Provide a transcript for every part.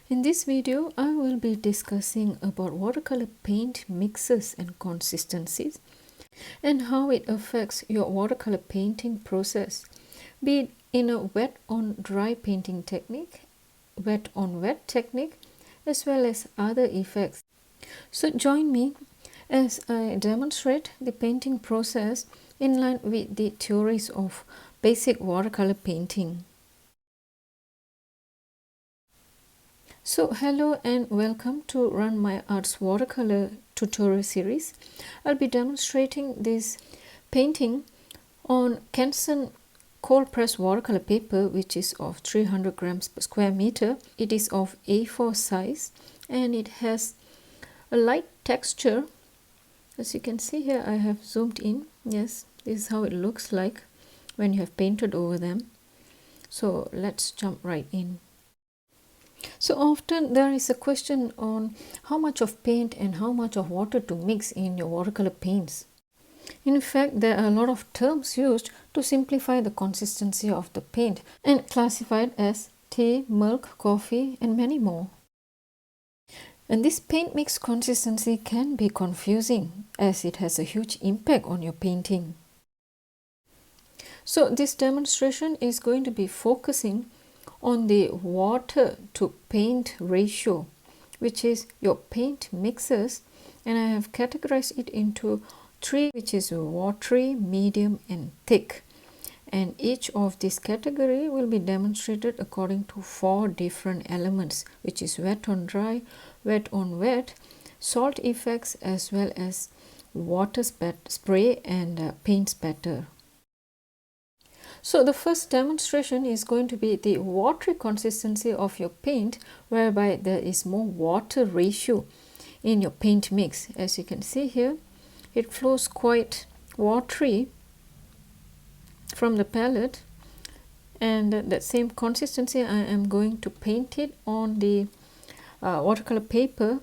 In this video, I will be discussing about watercolor paint mixes and consistencies and how it affects your watercolor painting process, be it in a wet on dry painting technique, wet on wet technique, as well as other effects. So join me as I demonstrate the painting process in line with the theories of basic watercolor painting. So hello and welcome to Run My Arts watercolor tutorial series. I'll be demonstrating this painting on Canson cold press watercolor paper, which is of 300 grams per square meter. It is of A4 size and it has a light texture. As you can see here, I have zoomed in. Yes, this is how it looks like when you have painted over them. So let's jump right in. So often there is a question on how much of paint and how much of water to mix in your watercolor paints. In fact, there are a lot of terms used to simplify the consistency of the paint and classified as tea, milk, coffee, and many more. And this paint mix consistency can be confusing as it has a huge impact on your painting. So this demonstration is going to be focusing on the water to paint ratio, which is your paint mixes, and I have categorized it into three, which is watery, medium, and thick. And each of this category will be demonstrated according to four different elements, which is wet on dry, wet on wet, salt effects, as well as water spray and paint spatter. So the first demonstration is going to be the watery consistency of your paint, whereby there is more water ratio in your paint mix. As you can see here, it flows quite watery from the palette, and that same consistency I am going to paint it on the watercolor paper,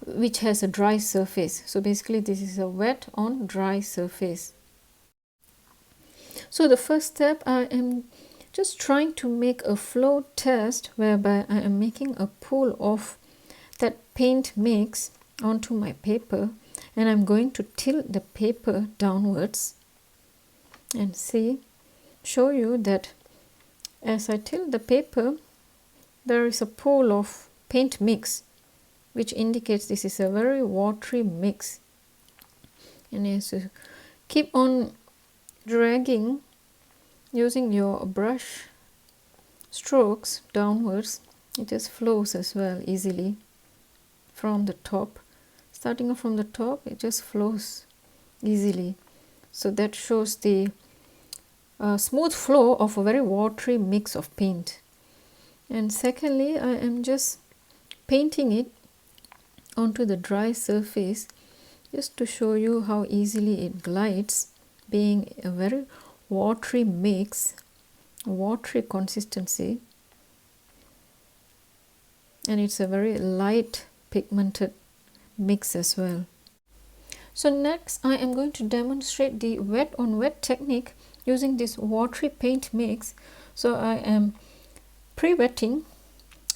which has a dry surface. So basically this is a wet on dry surface. So the first step, I am just trying to make a flow test whereby I am making a pool of that paint mix onto my paper, and I'm going to tilt the paper downwards and show you that as I tilt the paper, there is a pool of paint mix, which indicates this is a very watery mix. And as you keep on dragging using your brush strokes downwards, it just flows as well easily from the top. Starting off from the top, it just flows easily. So that shows the smooth flow of a very watery mix of paint. And secondly, I am just painting it onto the dry surface just to show you how easily it glides, being a very watery mix, watery consistency, and it's a very light pigmented mix as well. So next I am going to demonstrate the wet on wet technique using this watery paint mix. So I am pre-wetting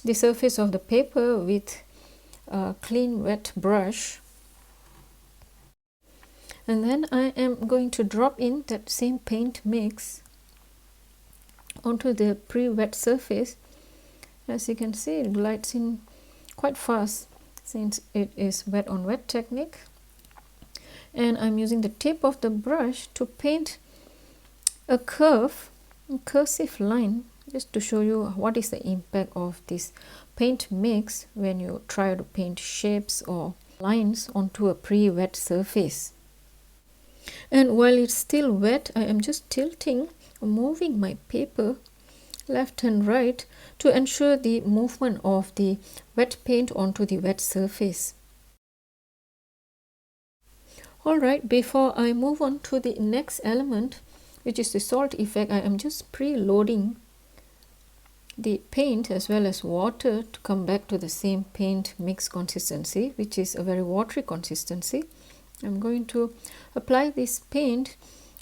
the surface of the paper with a clean wet brush, and then I am going to drop in that same paint mix onto the pre-wet surface. As you can see, it glides in quite fast since it is wet on wet technique, and I'm using the tip of the brush to paint a cursive line, just to show you what is the impact of this paint mix when you try to paint shapes or lines onto a pre-wet surface. And while it's still wet, I am just tilting, moving my paper left and right to ensure the movement of the wet paint onto the wet surface. Alright, before I move on to the next element, which is the salt effect, I am just pre-loading the paint as well as water to come back to the same paint mix consistency, which is a very watery consistency. I'm going to apply this paint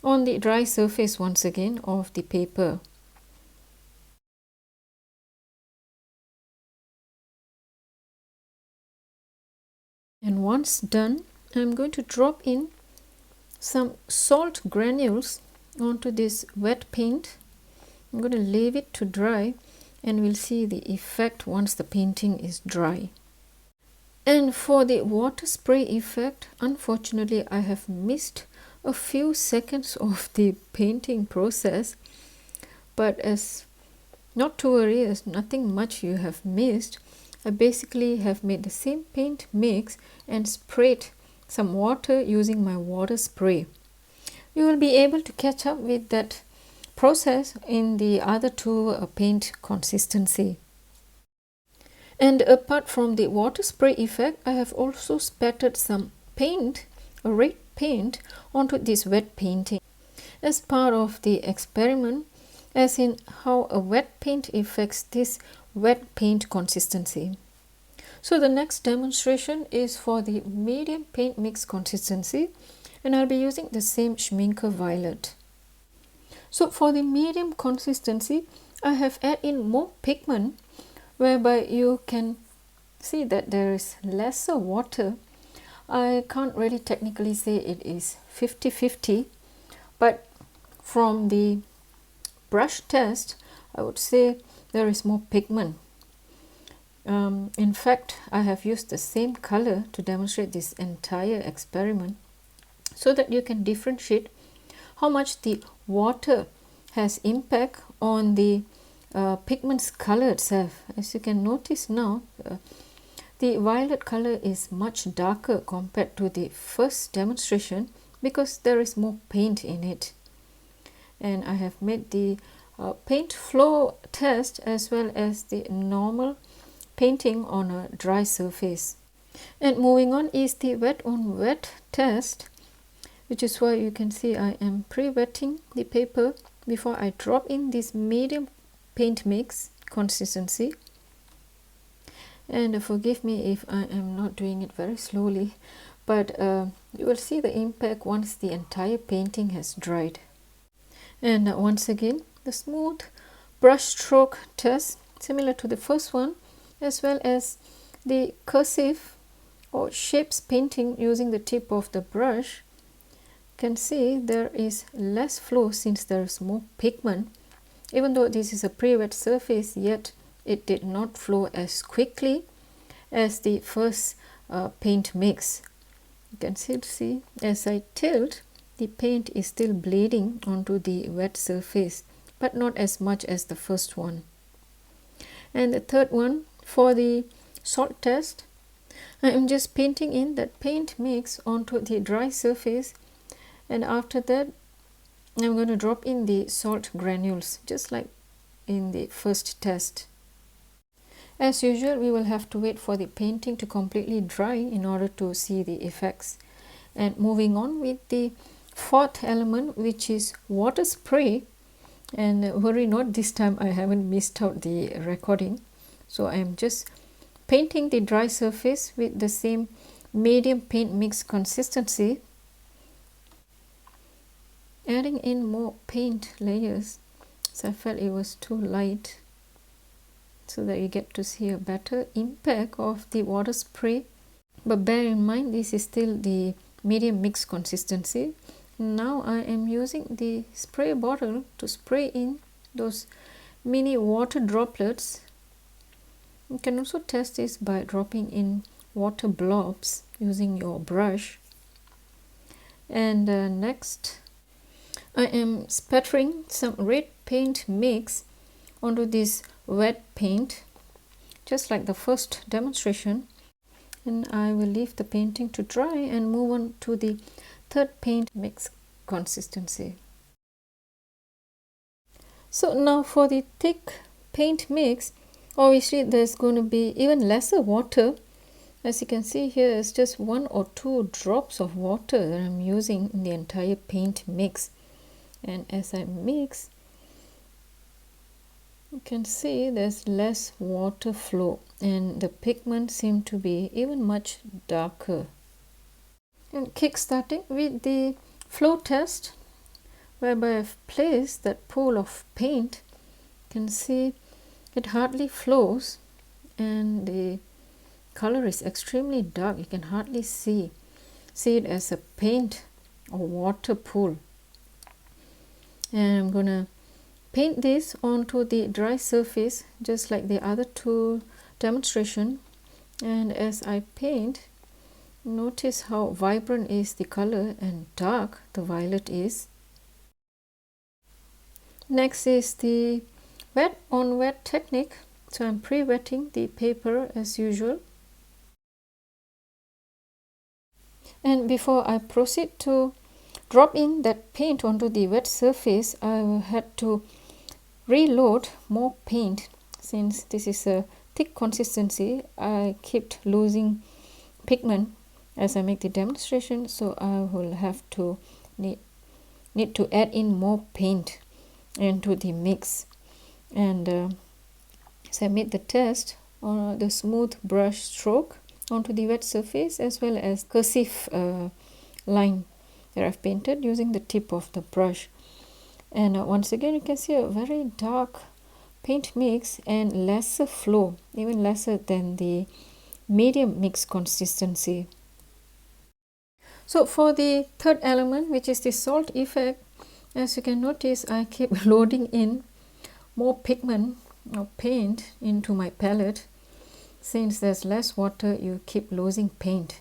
on the dry surface once again of the paper. And once done, I'm going to drop in some salt granules onto this wet paint. I'm going to leave it to dry and we'll see the effect once the painting is dry. And for the water spray effect, unfortunately I have missed a few seconds of the painting process, but as not to worry, as nothing much you have missed. I basically have made the same paint mix and sprayed some water using my water spray. You will be able to catch up with that process in the other two paint consistency. And apart from the water spray effect, I have also spattered some paint, a red paint, onto this wet painting as part of the experiment, as in how a wet paint affects this wet paint consistency. So the next demonstration is for the medium paint mix consistency, and I'll be using the same Schminker Violet. So for the medium consistency, I have added in more pigment, whereby you can see that there is lesser water. I can't really technically say it is 50-50, but from the brush test, I would say there is more pigment. In fact, I have used the same color to demonstrate this entire experiment so that you can differentiate how much the water has impact on the pigment's color itself. As you can notice now, the violet color is much darker compared to the first demonstration because there is more paint in it. And I have made the paint flow test as well as the normal painting on a dry surface. And moving on is the wet on wet test, which is why you can see I am pre-wetting the paper before I drop in this medium paint mix consistency. And forgive me if I am not doing it very slowly, but you will see the impact once the entire painting has dried. And once again, the smooth brush stroke test, similar to the first one, as well as the cursive or shapes painting using the tip of the brush. You can see there is less flow since there is more pigment. Even though this is a pre-wet surface, yet it did not flow as quickly as the first paint mix. You can still see as I tilt, the paint is still bleeding onto the wet surface, but not as much as the first one. And the third one, for the salt test, I am just painting in that paint mix onto the dry surface, and after that I'm going to drop in the salt granules just like in the first test. As usual, we will have to wait for the painting to completely dry in order to see the effects. And moving on with the fourth element, which is water spray. And worry not, this time I haven't missed out the recording. So I am just painting the dry surface with the same medium paint mix consistency, adding in more paint layers, so I felt it was too light, so that you get to see a better impact of the water spray. But bear in mind, this is still the medium mix consistency. Now I am using the spray bottle to spray in those mini water droplets. You can also test this by dropping in water blobs using your brush. And next, I am spattering some red paint mix onto this wet paint, just like the first demonstration. And I will leave the painting to dry and move on to the third paint mix consistency. So now for the thick paint mix, obviously there's going to be even lesser water. As you can see here, it's just 1 or 2 drops of water that I'm using in the entire paint mix. And as I mix, you can see there's less water flow and the pigment seems to be even much darker. And kick-starting with the flow test, whereby I've placed that pool of paint, you can see it hardly flows and the color is extremely dark. You can hardly see it as a paint or water pool. And I'm gonna paint this onto the dry surface just like the other two demonstration. And as I paint, notice how vibrant is the color and dark the violet is. Next is the wet on wet technique. So I'm pre-wetting the paper as usual. And before I proceed to drop in that paint onto the wet surface, I had to reload more paint. Since this is a thick consistency, I kept losing pigment as I make the demonstration, so I will have to need to add in more paint into the mix. And as I made the test on the smooth brush stroke onto the wet surface, as well as cursive line that I've painted using the tip of the brush. And once again, you can see a very dark paint mix and lesser flow, even lesser than the medium mix consistency. So for the third element, which is the salt effect, as you can notice, I keep loading in more pigment or paint into my palette. Since there's less water, you keep losing paint.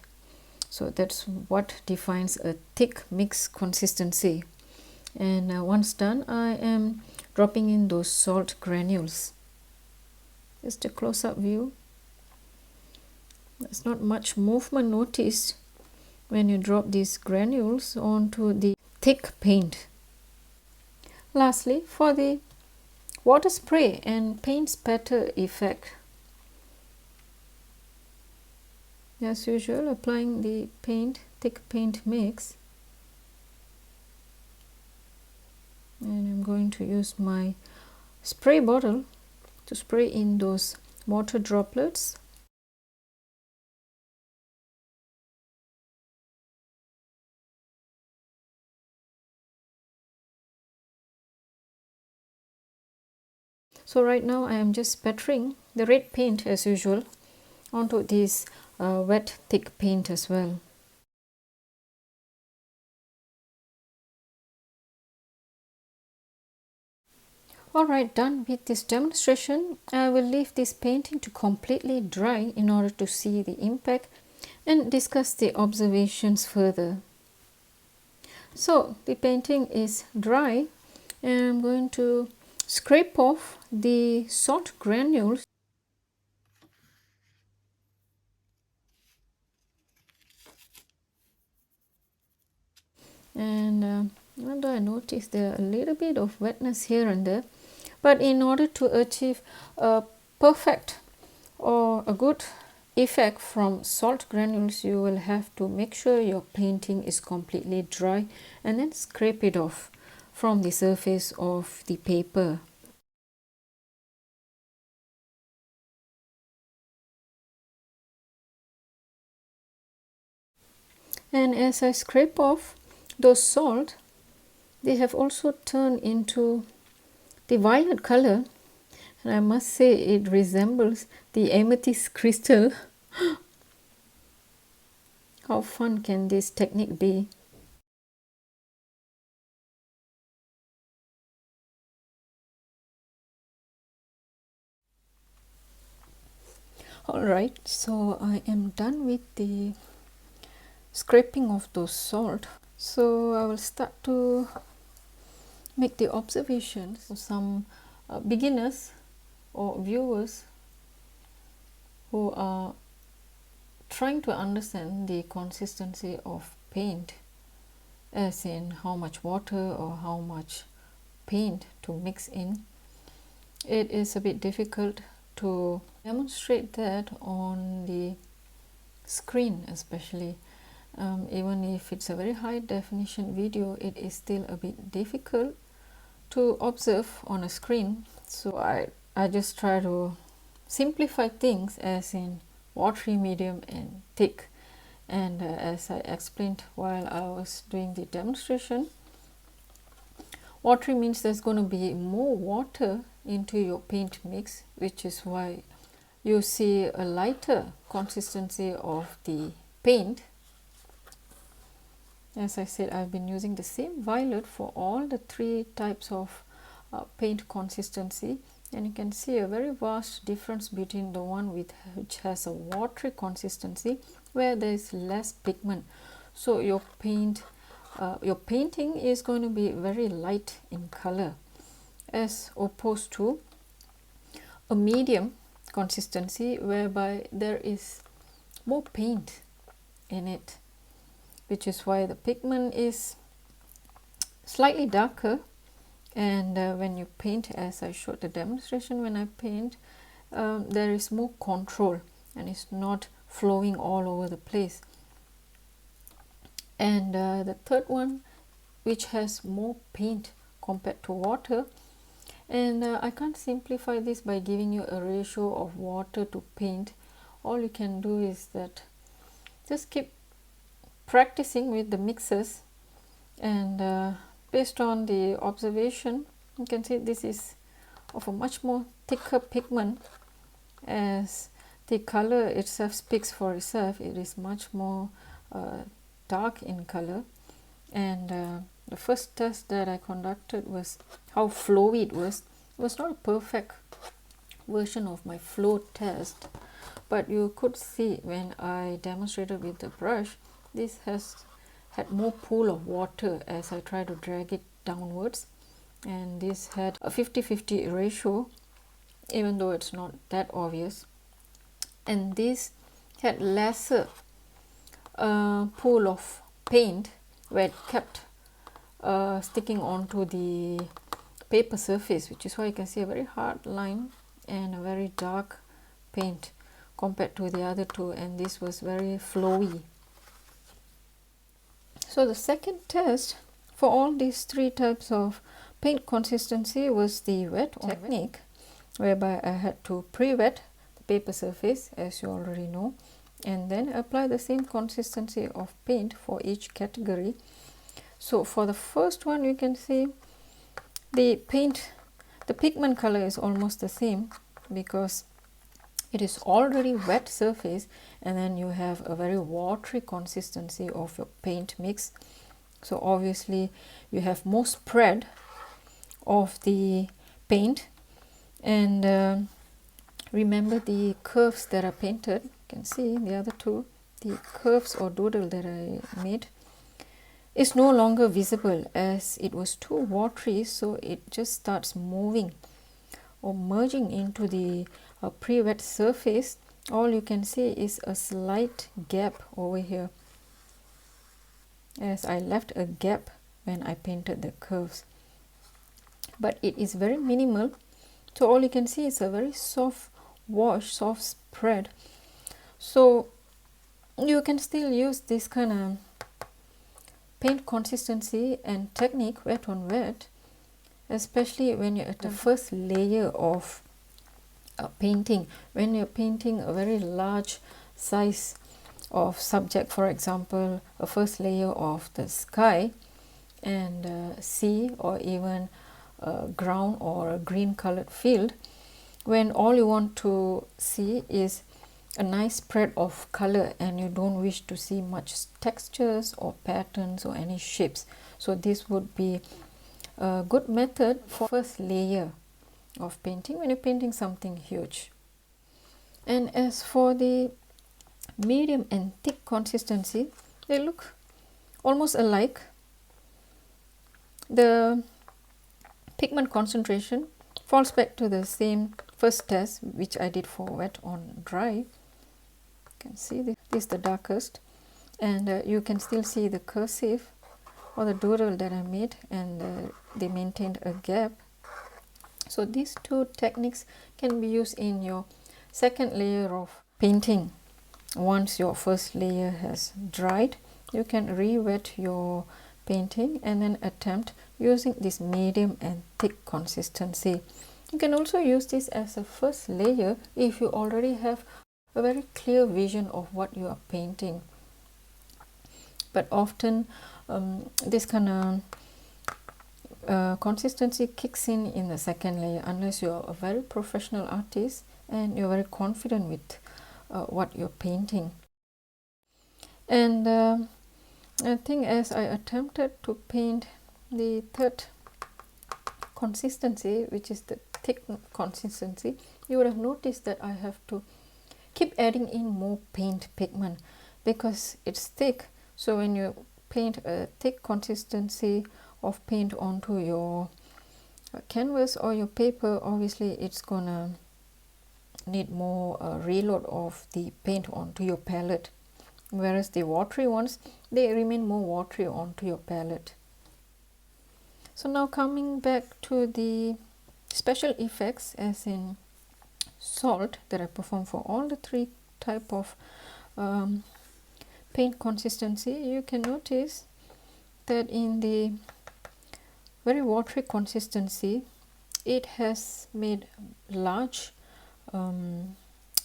So that's what defines a thick mix consistency. And once done, I am dropping in those salt granules. Just a close-up view. There's not much movement noticed when you drop these granules onto the thick paint. Lastly, for the water spray and paint spatter effect, as usual, applying the thick paint mix, and I'm going to use my spray bottle to spray in those water droplets. So right now I am just spattering the red paint as usual onto this wet thick paint as well. Alright, done with this demonstration. I will leave this painting to completely dry in order to see the impact and discuss the observations further. So the painting is dry, and I'm going to scrape off the salt granules. And even though I notice there are a little bit of wetness here and there, but in order to achieve a perfect or a good effect from salt granules, you will have to make sure your painting is completely dry and then scrape it off from the surface of the paper. And as I scrape off those salt, they have also turned into the violet color, and I must say it resembles the amethyst crystal. How fun can this technique be? Alright, so I am done with the scraping of those salt. So I will start to make the observations of some beginners or viewers who are trying to understand the consistency of paint, as in how much water or how much paint to mix in. It is a bit difficult to demonstrate that on the screen, especially. Even if it's a very high definition video, it is still a bit difficult to observe on a screen. So I just try to simplify things, as in watery, medium and thick. And as I explained while I was doing the demonstration, watery means there's going to be more water into your paint mix, which is why you see a lighter consistency of the paint. As I said, I've been using the same violet for all the 3 types of paint consistency, and you can see a very vast difference between the one which has a watery consistency, where there is less pigment. So your painting is going to be very light in color, as opposed to a medium consistency whereby there is more paint in it, which is why the pigment is slightly darker. And when you paint, as I showed the demonstration, when I paint, there is more control and it's not flowing all over the place. And the third one, which has more paint compared to water, and I can't simplify this by giving you a ratio of water to paint. All you can do is that just keep practicing with the mixes, and based on the observation, you can see this is of a much more thicker pigment, as the color itself speaks for itself. It is much more dark in color. And the first test that I conducted was how flowy it was. It was not a perfect version of my flow test, but you could see when I demonstrated with the brush, this has had more pool of water as I try to drag it downwards, and this had a 50-50 ratio, even though it's not that obvious. And this had lesser pool of paint, where it kept sticking onto the paper surface, which is why you can see a very hard line and a very dark paint compared to the other two, and this was very flowy. So the second test for all these 3 types of paint consistency was the wet technique, whereby I had to pre-wet the paper surface, as you already know, and then apply the same consistency of paint for each category. So for the first one, you can see the pigment color is almost the same, because it is already wet surface, and then you have a very watery consistency of your paint mix. So obviously you have more spread of the paint, and remember the curves that are painted. You can see the other two, the curves or doodle that I made is no longer visible, as it was too watery, so it just starts moving or merging into the pre-wet surface. All you can see is a slight gap over here, as I left a gap when I painted the curves, but it is very minimal. So all you can see is a very soft wash, soft spread. So you can still use this kind of paint consistency and technique, wet on wet, especially when you're at the first layer of painting. When you're painting a very large size of subject, for example, a first layer of the sky and sea, or even a ground or a green colored field, when all you want to see is a nice spread of color and you don't wish to see much textures or patterns or any shapes. So this would be a good method for first layer of painting when you're painting something huge. And as for the medium and thick consistency, they look almost alike. The pigment concentration falls back to the same first test which I did for wet on dry. You can see this is the darkest, and you can still see the cursive or the doodle that I made, and they maintained a gap. So these two techniques can be used in your second layer of painting. Once your first layer has dried, you can re-wet your painting and then attempt using this medium and thick consistency. You can also use this as a first layer if you already have a very clear vision of what you are painting. But often this kind of consistency kicks in the second layer, unless you are a very professional artist, and you're very confident with what you're painting. And I think as I attempted to paint the third consistency, which is the thick consistency, you would have noticed that I have to keep adding in more paint pigment because it's thick. So when you paint a thick consistency of paint onto your canvas or your paper, obviously it's gonna need more reload of the paint onto your palette, whereas the watery ones, they remain more watery onto your palette. So now coming back to the special effects, as in salt, that I perform for all the three type of paint consistency, you can notice that in the very watery consistency, it has made large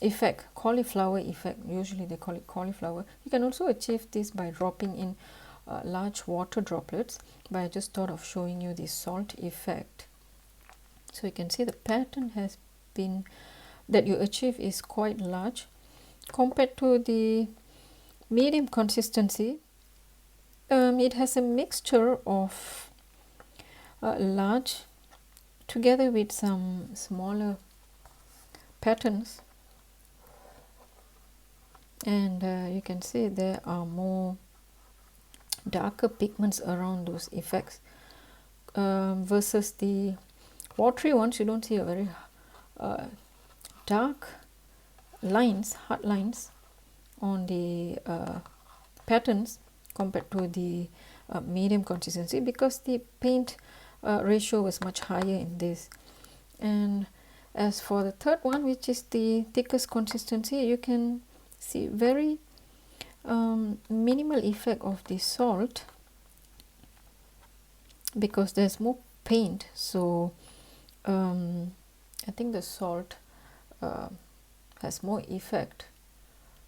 effect, cauliflower effect. Usually they call it cauliflower. You can also achieve this by dropping in large water droplets, but I just thought of showing you the salt effect. So you can see the pattern has been that you achieve is quite large compared to the medium consistency. It has a mixture of large together with some smaller patterns, and you can see there are more darker pigments around those effects versus the watery ones. You don't see a very dark lines, hard lines on the patterns compared to the medium consistency, because the paint ratio was much higher in this. And as for the third one, which is the thickest consistency, you can see very minimal effect of the salt because there's more paint. So I think the salt has more effect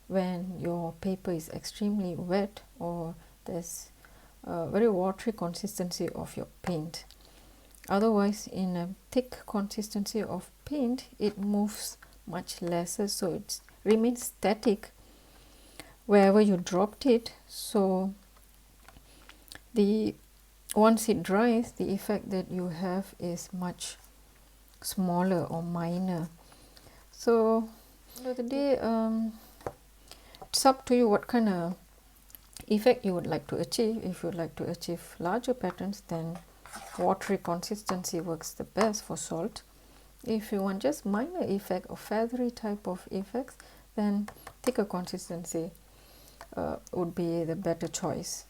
when your paper is extremely wet or there's a very watery consistency of your paint. Otherwise, in a thick consistency of paint, it moves much lesser, so it remains static wherever you dropped it. So the once it dries, the effect that you have is much smaller or minor. So end of the day, it's up to you what kind of effect you would like to achieve. If you would like to achieve larger patterns, then watery consistency works the best for salt. If you want just minor effect or feathery type of effects, then thicker consistency would be the better choice.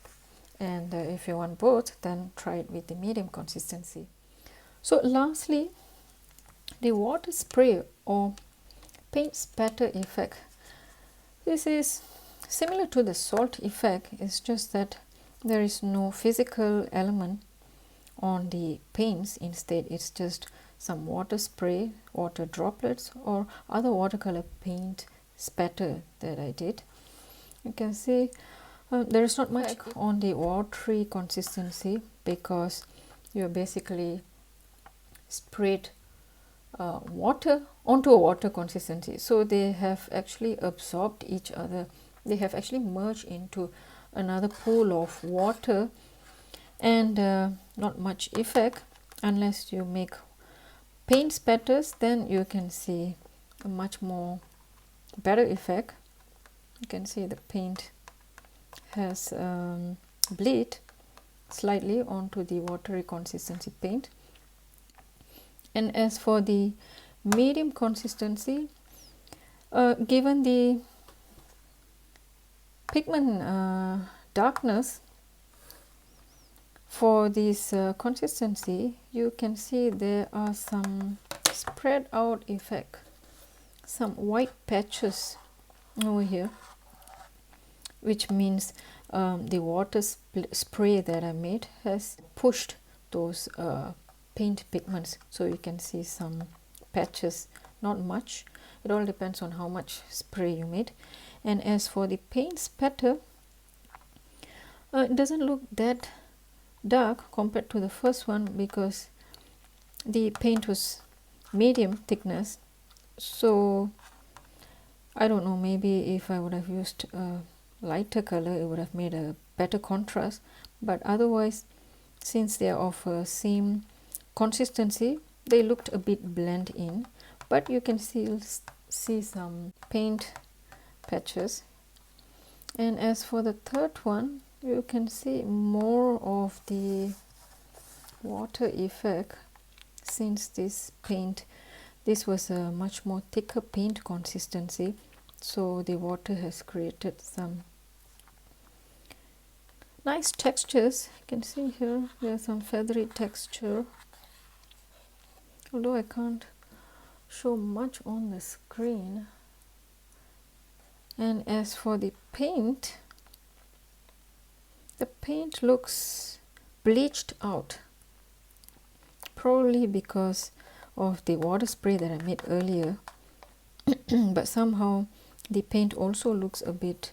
And if you want both, then try it with the medium consistency. So lastly, the water spray or paint spatter effect. This is similar to the salt effect. It's just that there is no physical element on the paints. Instead, it's just some water spray, water droplets, or other watercolor paint spatter that I did. You can see there is not much on the watery consistency because you basically sprayed water onto a water consistency. So they have actually absorbed each other. They have actually merged into another pool of water, and not much effect. Unless you make paint spatters, then you can see a much more better effect. You can see the paint has bleed slightly onto the watery consistency paint. And as for the medium consistency, given the pigment darkness for this consistency, you can see there are some spread out effect, some white patches over here, which means the water spray that I made has pushed those paint pigments. So you can see some patches, not much. It all depends on how much spray you made. And as for the paint spatter, it doesn't look that dark compared to the first one because the paint was medium thickness, So I don't know, maybe if I would have used a lighter color it would have made a better contrast, but otherwise since they are of a same consistency they looked a bit blend in, but you can still see some paint patches. And as for the third one, you can see more of the water effect, since this was a much more thicker paint consistency, so the water has created some nice textures. You can see here there's some feathery texture, although I can't show much on the screen. And as for the paint looks bleached out, probably because of the water spray that I made earlier. But somehow the paint also looks a bit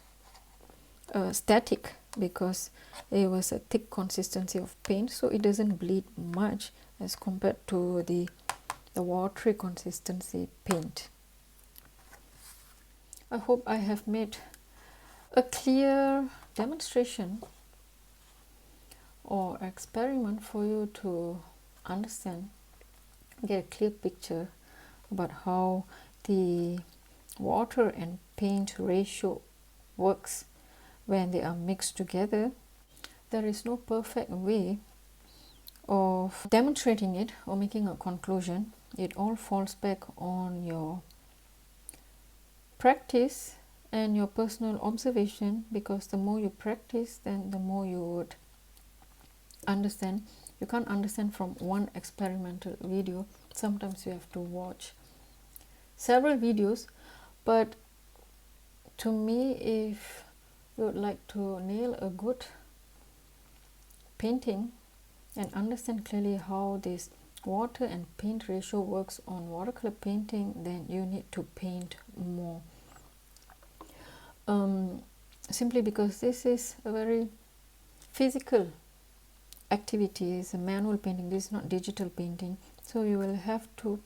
static, because it was a thick consistency of paint, so it doesn't bleed much as compared to the watery consistency paint. I hope I have made a clear demonstration or experiment for you to understand, get a clear picture about how the water and paint ratio works when they are mixed together. There is no perfect way of demonstrating it or making a conclusion. It all falls back on your practice and your personal observation, because the more you practice, then the more you would understand. You can't understand from one experimental video. Sometimes you have to watch several videos. But to me, if you would like to nail a good painting and understand clearly how this water and paint ratio works on watercolor painting, then you need to paint more. Simply because this is a very physical activity, it's a manual painting, this is not digital painting, so you will have to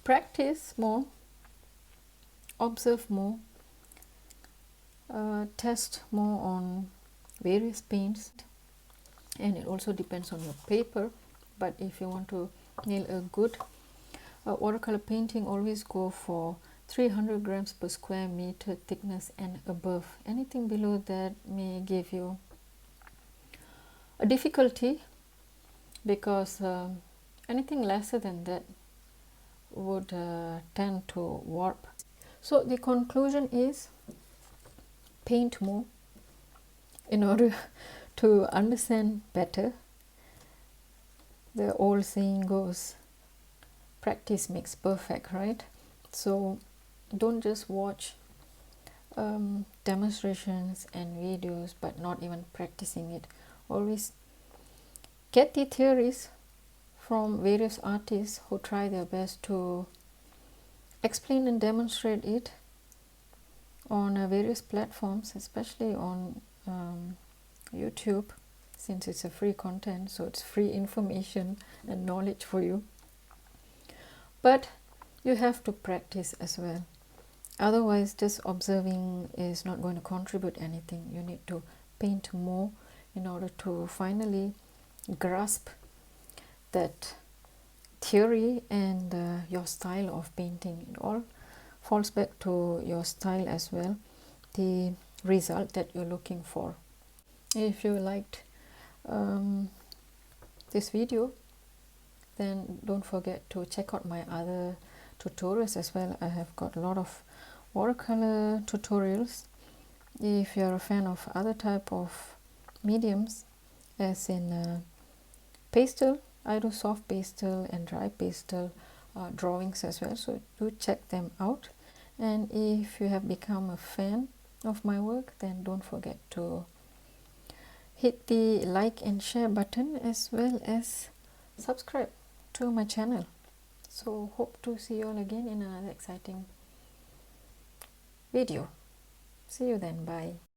practice more, observe more, test more on various paints, and it also depends on your paper. But if you want to nail a good watercolor painting, always go for 300 grams per square meter thickness and above. Anything below that may give you a difficulty, because anything lesser than that would tend to warp. So the conclusion is paint more in order to understand better. The old saying goes, practice makes perfect, right? So don't just watch demonstrations and videos but not even practicing it. Always get the theories from various artists who try their best to explain and demonstrate it on various platforms, especially on YouTube, since it's a free content, so it's free information and knowledge for you. But you have to practice as well. Otherwise, just observing is not going to contribute anything. You need to paint more in order to finally grasp that theory and your style of painting. It all falls back to your style as well, the result that you're looking for. If you liked this video, then don't forget to check out my other tutorials as well. I have got a lot of watercolor tutorials. If you're a fan of other type of mediums, as in pastel, I do soft pastel and dry pastel drawings as well, so do check them out. And if you have become a fan of my work, then don't forget to hit the like and share button, as well as subscribe to my channel. So hope to see you all again in another exciting video. See you then. Bye.